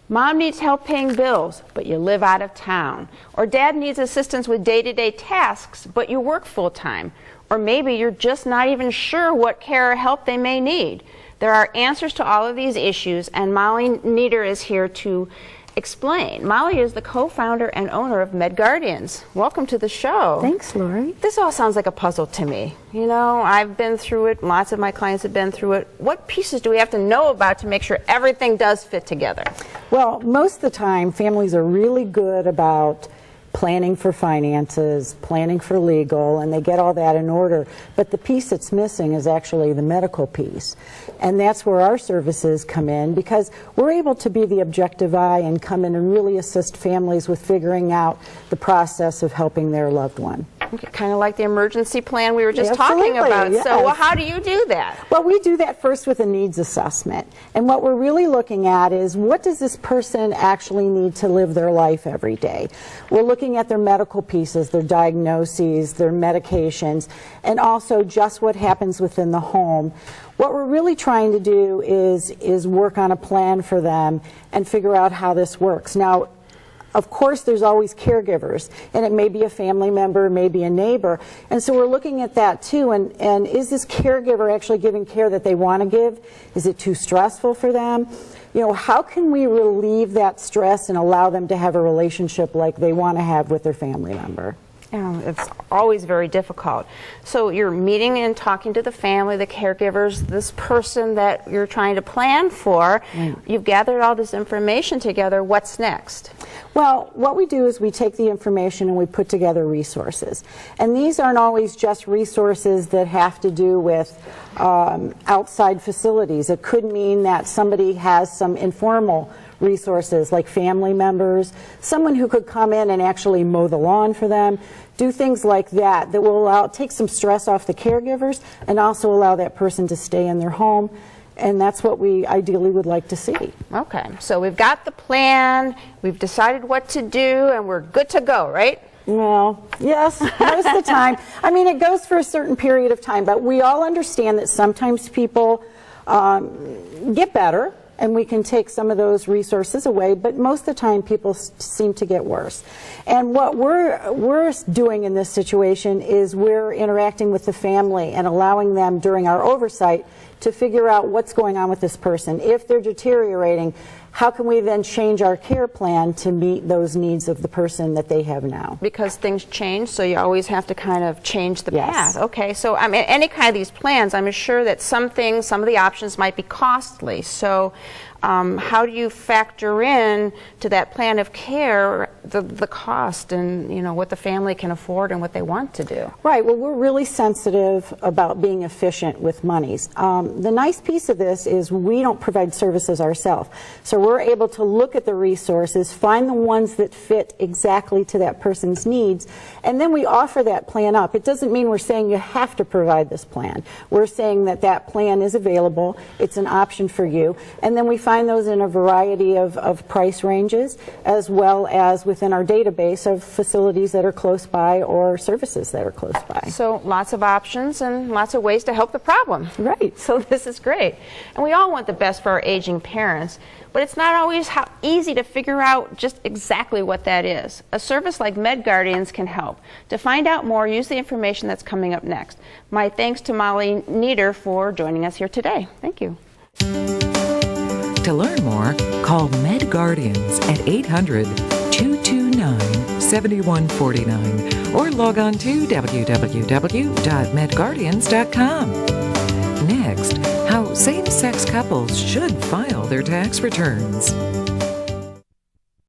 Mom needs help paying bills, but you live out of town. Or dad needs assistance with day-to-day tasks, but you work full-time. Or maybe you're just not even sure what care or help they may need. There are answers to all of these issues, and Molly Nieder is here to explain. Molly is the co-founder and owner of MedGuardians. Welcome to the show. Thanks, Lori. This all sounds like a puzzle to me. You know, I've been through it. Lots of my clients have been through it. What pieces do we have to know about to make sure everything does fit together? Well, most of the time, families are really good about planning for finances, planning for legal, and they get all that in order. But the piece that's missing is actually the medical piece. And that's where our services come in, because we're able to be the objective eye and come in and really assist families with figuring out the process of helping their loved one. Okay, kind of like the emergency plan we were just Absolutely, talking about. yes. So how do you do that? Well, we do that first with a needs assessment. And what we're really looking at is, what does this person actually need to live their life every day? We're looking at their medical pieces, their diagnoses, their medications, and also just what happens within the home. What we're really trying to do is work on a plan for them and figure out how this works. Now, of course, there's always caregivers, and it may be a family member, maybe a neighbor, and so we're looking at that too, and is this caregiver actually giving care that they want to give? Is it too stressful for them? You know, how can we relieve that stress and allow them to have a relationship like they want to have with their family member? It's always very difficult. So you're meeting and talking to the family, the caregivers, this person that you're trying to plan for. Right. You've gathered all this information together. What's next? Well, what we do is we take the information and we put together resources. And these aren't always just resources that have to do with outside facilities. It could mean that somebody has some informal resources like family members, someone who could come in and actually mow the lawn for them, do things like that that will take some stress off the caregivers and also allow that person to stay in their home. And that's what we ideally would like to see. Okay, so we've got the plan, we've decided what to do, and we're good to go, right? Well, yes, most of the time. I mean, it goes for a certain period of time, but we all understand that sometimes people get better, and we can take some of those resources away, but most of the time people seem to get worse. And what we're doing in this situation is we're interacting with the family and allowing them during our oversight to figure out what's going on with this person. If they're deteriorating, how can we then change our care plan to meet those needs of the person that they have now? Because things change, so you always have to kind of change the Yes. path. Okay, so I mean, any kind of these plans, I'm sure that some of the options might be costly. So how do you factor in to that plan of care the cost and, you know, what the family can afford and what they want to do? Right. Well, we're really sensitive about being efficient with monies. The nice piece of this is we don't provide services ourselves. So we're able to look at the resources, find the ones that fit exactly to that person's needs, and then we offer that plan up. It doesn't mean we're saying you have to provide this plan. We're saying that that plan is available, it's an option for you, and then we find those in a variety of price ranges, as well as within our database of facilities that are close by or services that are close by. So lots of options and lots of ways to help the problem. Right. So this is great. And we all want the best for our aging parents, but it's not always easy to figure out just exactly what that is. A service like MedGuardians can help. To find out more, use the information that's coming up next. My thanks to Molly Nieder for joining us here today. Thank you. To learn more, call MedGuardians at 800-229-7149 or log on to www.medguardians.com. Next, how same-sex couples should file their tax returns.